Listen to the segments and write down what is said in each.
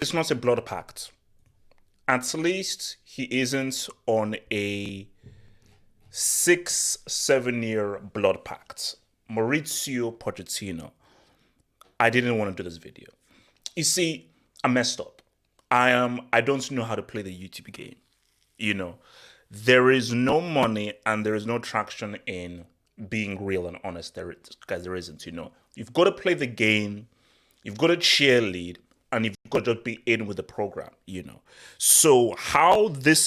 it's not a blood pact. At least he isn't on a 6, 7 year blood pact. Mauricio Pochettino. I didn't want to do this video. You see, I messed up. I don't know how to play the YouTube game. You know, there is no money and there is no traction in being real and honest. Guys, there isn't. You've got to play the game. You've got to cheerlead, and you've got to just be in with the program. So how this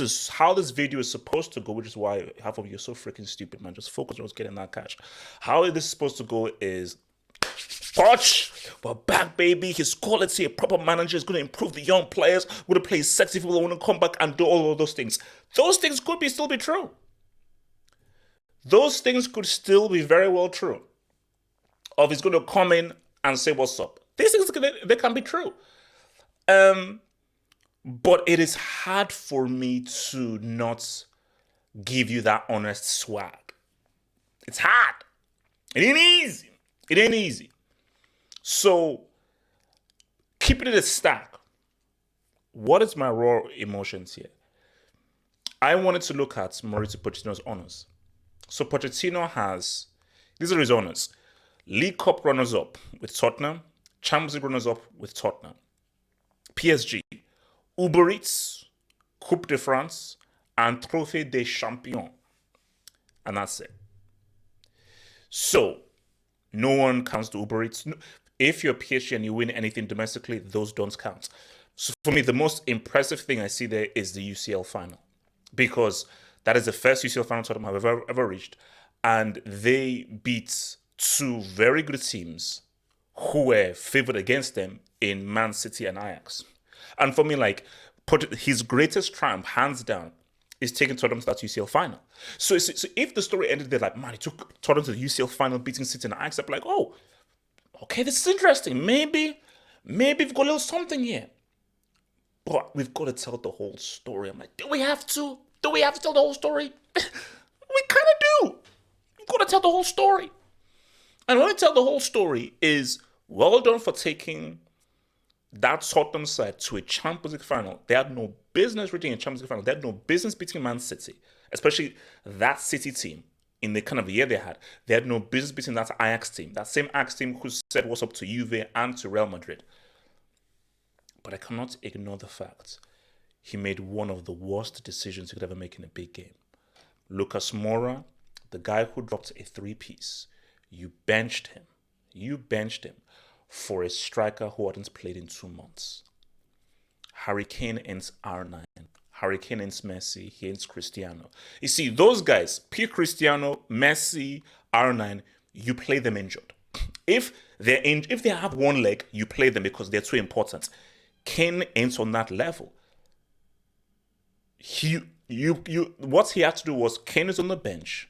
video is supposed to go, which is why half of you are so freaking stupid, man. Just focus on getting that cash. How this is supposed to go is, Poch, we're back, baby. His quality, a proper manager, is going to improve the young players. We're going to play sexy people who want to come back and do all of those things. Those things could still be true. Those things could still be very well true. Of he's going to come in and say what's up. These things they can be true. But it is hard for me to not give you that honest swag. It's hard. It ain't easy. It ain't easy. So, keeping it a stack, what is my raw emotions here? I wanted to look at Mauricio Pochettino's honors. So Pochettino has, these are his honors: League Cup runners-up with Tottenham, Champions League runners-up with Tottenham, PSG, Uber Eats, Coupe de France, and Trophée des Champions. And that's it. So, no one counts the Uber Eats. If you're PSG and you win anything domestically, those don't count. So for me, the most impressive thing I see there is the UCL final, because that is the first UCL final Tottenham have ever reached, and they beat two very good teams who were favored against them in Man City and Ajax. And for me, his greatest triumph, hands down, is taking Tottenham to that UCL final. So if the story ended there, man, he took Tottenham to the UCL final, beating City and Ajax, I'd be like, oh, okay, this is interesting. Maybe we've got a little something here. But we've got to tell the whole story. I'm like, do we have to? Do we have to tell the whole story? We kind of do. We've got to tell the whole story. And when we tell the whole story is, well done for taking that Tottenham side to a Champions League final. They had no business reaching a Champions League final. They had no business beating Man City, especially that City team in the kind of year they had. They had no business beating that Ajax team, that same Ajax team who said what's up to Juve and to Real Madrid. But I cannot ignore the fact he made one of the worst decisions he could ever make in a big game. Lucas Moura, the guy who dropped a 3-piece, you benched him. You benched him for a striker who hadn't played in 2 months. Harry Kane ends R9. Harry Kane ends Messi. He ends Cristiano. You see, those guys, P. Cristiano, Messi, R9, you play them injured. If they have one leg, you play them because they're too important. Kane ends on that level. What he had to do was, Kane is on the bench.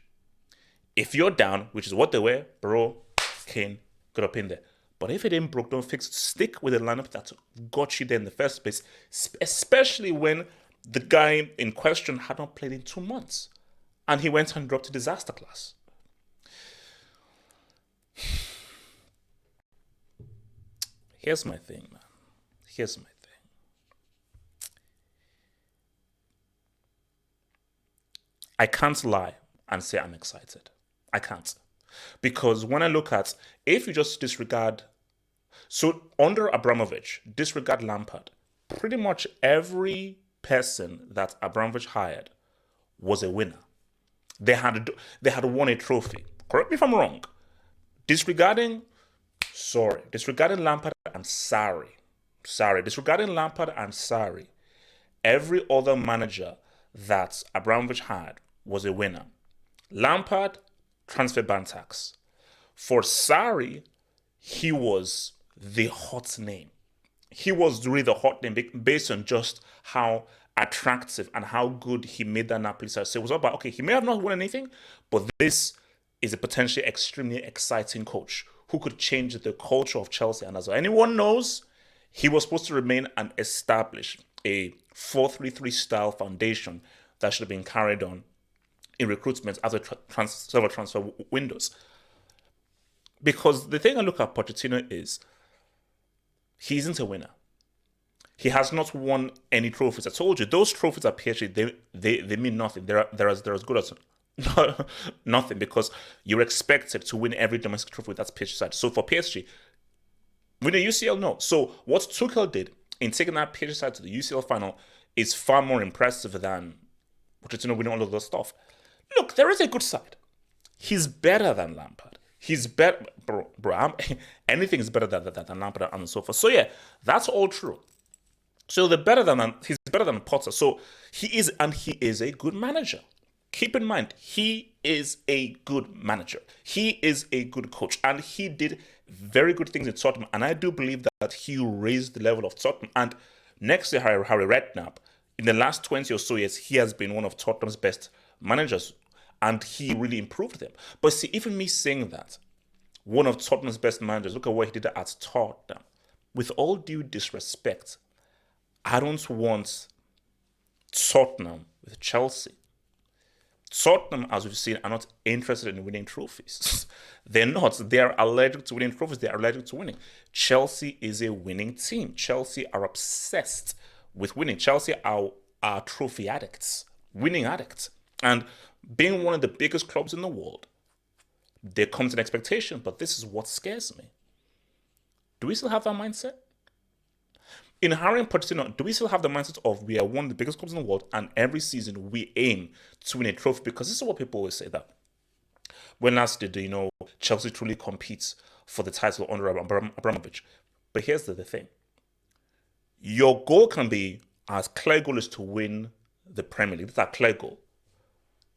If you're down, which is what they were, bro, Kane, get up in there. But if it ain't broke, don't fix it. Stick with the lineup that got you there in the first place, especially when the guy in question had not played in 2 months. And he went and dropped a disaster class. Here's my thing, man. Here's my thing. I can't lie and say I'm excited. I can't. Because when I look at, if you just disregard, so under Abramovich, disregard Lampard, pretty much every person that Abramovich hired was a winner. They had won a trophy. Correct me if I'm wrong. Disregarding Lampard and disregarding Lampard and Sarri, every other manager that Abramovich had was a winner. Lampard, transfer ban tax. For Sarri, he was the hot name. He was really the hot name based on just how attractive and how good he made that Napoli side. So it was all about, okay, he may have not won anything, but this is a potentially extremely exciting coach who could change the culture of Chelsea. And as anyone knows, he was supposed to remain and establish a 4-3-3 style foundation that should have been carried on in recruitment after several transfer windows. Because the thing I look at Pochettino is, he isn't a winner. He has not won any trophies. I told you, those trophies at PSG, they mean nothing. They're as good as nothing, because you're expected to win every domestic trophy with that PSG side. So for PSG, win a UCL, no. So what Tuchel did in taking that PSG side to the UCL final is far more impressive than Pochettino winning all of those stuff. Look, there is a good side. He's better than Lampard. He's better, bro. Anything is better than Lampard and so forth. So yeah, that's all true. So he's better than Potter. So he is a good manager. Keep in mind, he is a good manager. He is a good coach, and he did very good things in Tottenham. And I do believe that he raised the level of Tottenham. And next to Harry Redknapp, in the last 20 or so years, he has been one of Tottenham's best managers, and he really improved them. But see, even me saying that, one of Tottenham's best managers, look at what he did at Tottenham. With all due disrespect, I don't want Tottenham with Chelsea. Tottenham, as we've seen, are not interested in winning trophies. They're not. They're allergic to winning trophies. They're allergic to winning. Chelsea is a winning team. Chelsea are obsessed with winning. Chelsea are trophy addicts, winning addicts. And being one of the biggest clubs in the world, there comes an expectation, but this is what scares me. Do we still have that mindset? In hiring Pochettino, do we still have the mindset of we are one of the biggest clubs in the world, and every season we aim to win a trophy? Because this is what people always say, that when last did Chelsea truly competes for the title under Abramovich? But here's the thing: your goal can be as clear goal is to win the Premier League. That's a clear goal.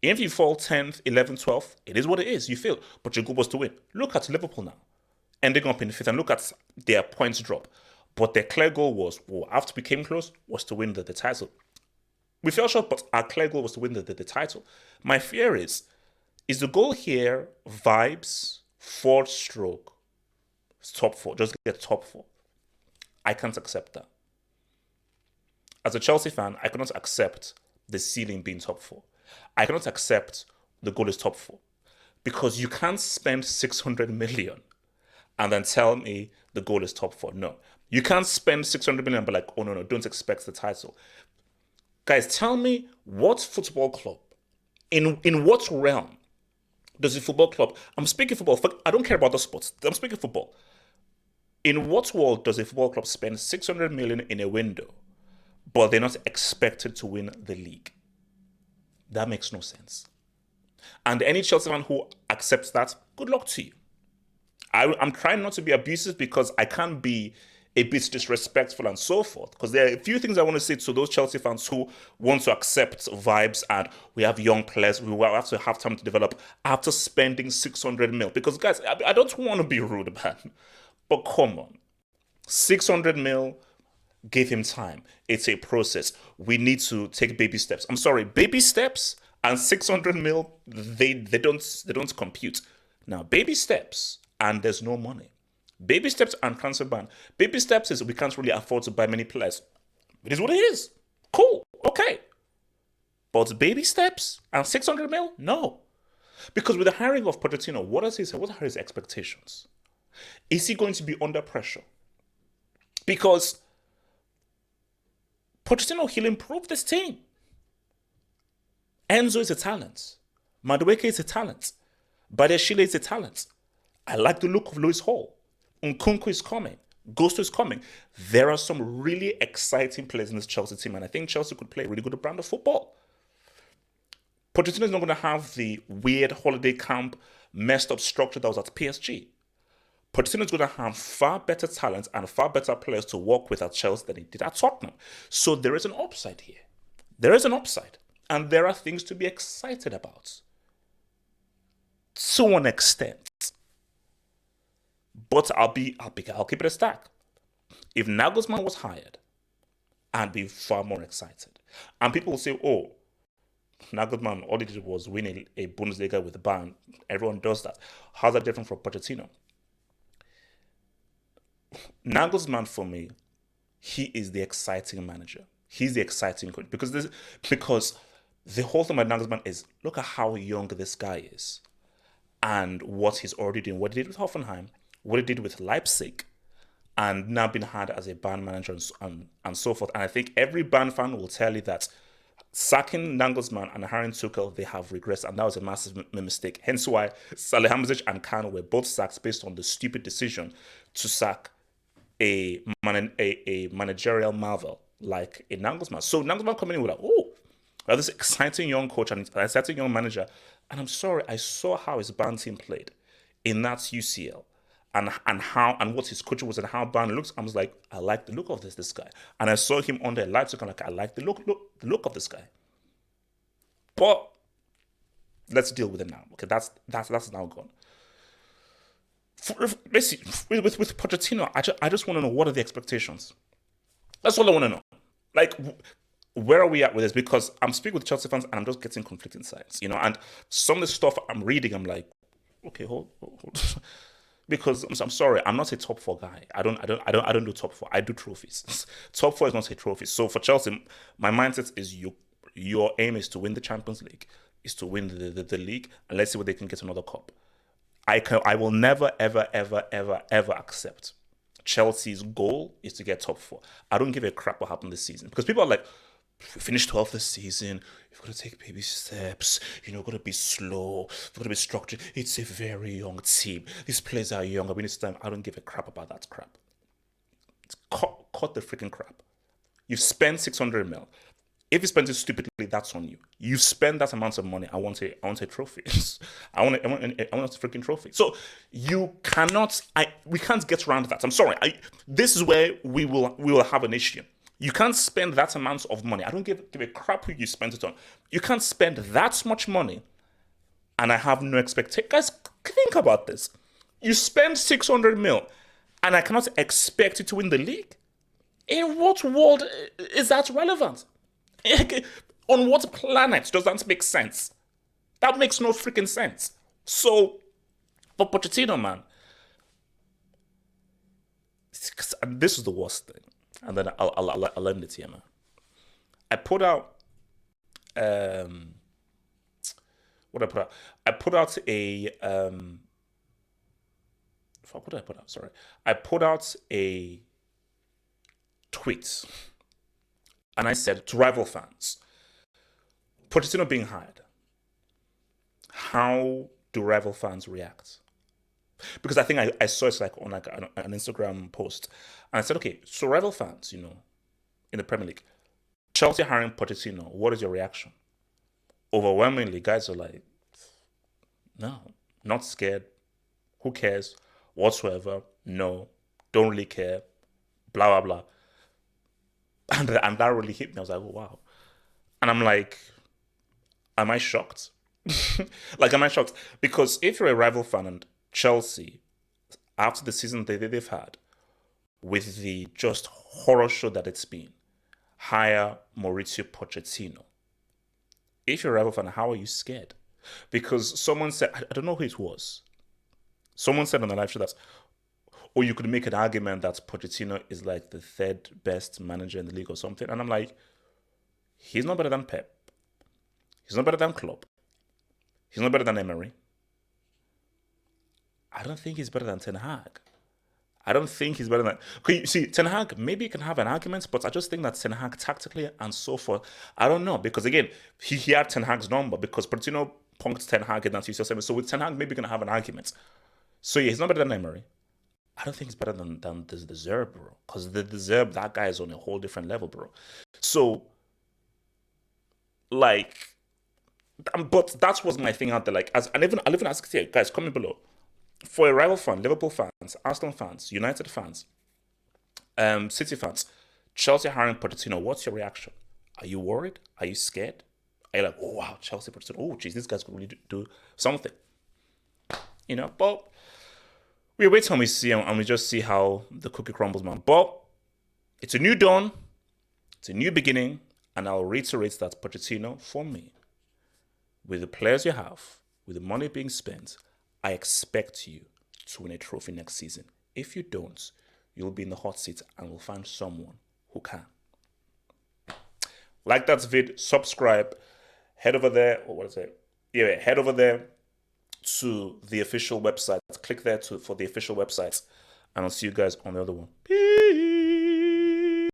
If you fall 10th, 11th, 12th, it is what it is. You fail, but your goal was to win. Look at Liverpool now, ending up in 5th, and look at their points drop. But their clear goal was, after we came close, was to win the title. We fell short, but our clear goal was to win the title. My fear is the goal here vibes, fourth stroke, top four, just get top four? I can't accept that. As a Chelsea fan, I cannot accept the ceiling being top four. I cannot accept the goal is top four. Because you can't spend 600 million and then tell me the goal is top four. No. You can't spend 600 million and be like, oh, no, don't expect the title. Guys, tell me, what football club, in what realm does a football club, I'm speaking football, I don't care about the sports, I'm speaking football. In what world does a football club spend 600 million in a window, but they're not expected to win the league? That makes no sense. And any Chelsea fan who accepts that, good luck to you. I'm trying not to be abusive because I can't be a bit disrespectful and so forth. Because there are a few things I want to say to those Chelsea fans who want to accept vibes and we have young players, we will have to have time to develop after spending 600 mil. Because guys, I don't want to be rude, man. But come on. 600 mil, give him time. It's a process. We need to take baby steps. I'm sorry, baby steps and 600 mil, they don't compute. Now, baby steps and there's no money. Baby steps and transfer ban. Baby steps is we can't really afford to buy many players. It is what it is. Cool. Okay. But baby steps and 600 mil? No. Because with the hiring of Pochettino, what does he say? What are his expectations? Is he going to be under pressure? Because Pochettino, he'll improve this team. Enzo is a talent. Madueke is a talent. Badiashile is a talent. I like the look of Lewis Hall. Nkunku is coming. Gusto is coming. There are some really exciting players in this Chelsea team, and I think Chelsea could play a really good brand of football. Pochettino is not going to have the weird holiday camp, messed up structure that was at PSG. Pochettino is going to have far better talent and far better players to work with at Chelsea than he did at Tottenham. So there is an upside here. There is an upside. And there are things to be excited about. To an extent. But I'll keep it a stack. If Nagelsmann was hired, I'd be far more excited. And people will say, oh, Nagelsmann, all he did was win a Bundesliga with Bayern. Everyone does that. How's that different from Pochettino? Nagelsmann, for me, he is the exciting manager. He's the exciting coach. Because the whole thing about Nagelsmann is, look at how young this guy is. And what he's already doing. What he did with Hoffenheim, what he did with Leipzig, and now being hired as a band manager and so forth. And I think every band fan will tell you that sacking Nagelsmann and hiring Tuchel, they have regressed, and that was a massive mistake. Hence why Salihamidzic and Khan were both sacked based on the stupid decision to sack a managerial marvel like a Nagelsmann. So Nagelsmann coming in with like, oh, we have this exciting young coach and an exciting young manager. And I'm sorry, I saw how his band team played in that UCL. And what his coach was and how band looks. I was like, I like the look of this guy. And I saw him on the live, so I'm like, I like the look of this guy. But let's deal with it now. Okay, that's now gone. Basically, with Pochettino, I just want to know, what are the expectations. That's all I want to know. Like, where are we at with this? Because I'm speaking with Chelsea fans and I'm just getting conflicting sides, and some of the stuff I'm reading, I'm like, okay, hold. Because I'm sorry, I'm not a top four guy. I don't do top four. I do trophies. Top four is not a trophy. So for Chelsea, my mindset is your aim is to win the Champions League, is to win the league, and let's see what they can get another cup. I will never ever accept Chelsea's goal is to get top four. I don't give a crap what happened this season, because people are like, we finished 12th this season. We've got to take baby steps. We've got to be slow. We've got to be structured. It's a very young team. These players are young. I mean, it's time. I don't give a crap about that crap. Cut the freaking crap. You've spent 600 mil. If you spend it stupidly, that's on you. You spend that amount of money. I want a trophy. I want a freaking trophy. So you cannot. We can't get around that. I'm sorry. This is where we will have an issue. You can't spend that amount of money. I don't give a crap who you spend it on. You can't spend that much money, and I have no expectation. Guys, think about this. You spend 600 mil, and I cannot expect you to win the league. In what world is that relevant? On what planet does that make sense? That makes no freaking sense. So, for Pochettino, man, this is the worst thing. And then I'll end it here, man. I put out, what I put out? I put out a, what did I put out? Sorry. I put out a tweet. And I said to rival fans, Pochettino being hired, how do rival fans react? Because I think I saw it like on like an Instagram post. And I said, okay, so rival fans, in the Premier League, Chelsea hiring Pochettino, what is your reaction? Overwhelmingly, guys are like, no, not scared. Who cares? Whatsoever. No, don't really care. Blah, blah, blah. And that really hit me. I was like, oh, wow. And I'm like, am I shocked? Am I shocked? Because if you're a rival fan and Chelsea, after the season they've had, with the just horror show that it's been, hire Mauricio Pochettino. If you're a rival fan, how are you scared? Because someone said, I don't know who it was. Someone said on the live show that, or you could make an argument that Pochettino is like the third best manager in the league or something. And I'm like, he's not better than Pep. He's not better than Klopp. He's not better than Emery. I don't think he's better than Ten Hag. I don't think he's better than... Okay, you see, Ten Hag, maybe you can have an argument, but I just think that Ten Hag tactically and so forth, I don't know. Because again, he had Ten Hag's number because Pochettino punked Ten Hag in that UCL. So with Ten Hag, maybe you can have an argument. So yeah, he's not better than Emery. I don't think he's better than the Zerb, bro. Because the Zerb, that guy is on a whole different level, bro. So, but that was my thing out there. I'll even ask you guys, comment below. For a rival fan, Liverpool fans, Arsenal fans, United fans, City fans, Chelsea hiring Pochettino, what's your reaction? Are you worried? Are you scared? Are you like, oh wow, Chelsea Pochettino, oh geez, this guy's going to really do something. But we wait and we see, and we just see how the cookie crumbles, man. But it's a new dawn, it's a new beginning, and I'll reiterate that Pochettino, for me, with the players you have, with the money being spent, I expect you to win a trophy next season. If you don't, you'll be in the hot seat and we'll find someone who can. Like that vid, subscribe, head over there, head over there to the official website. Click there for the official website And I'll see you guys on the other one. Peace.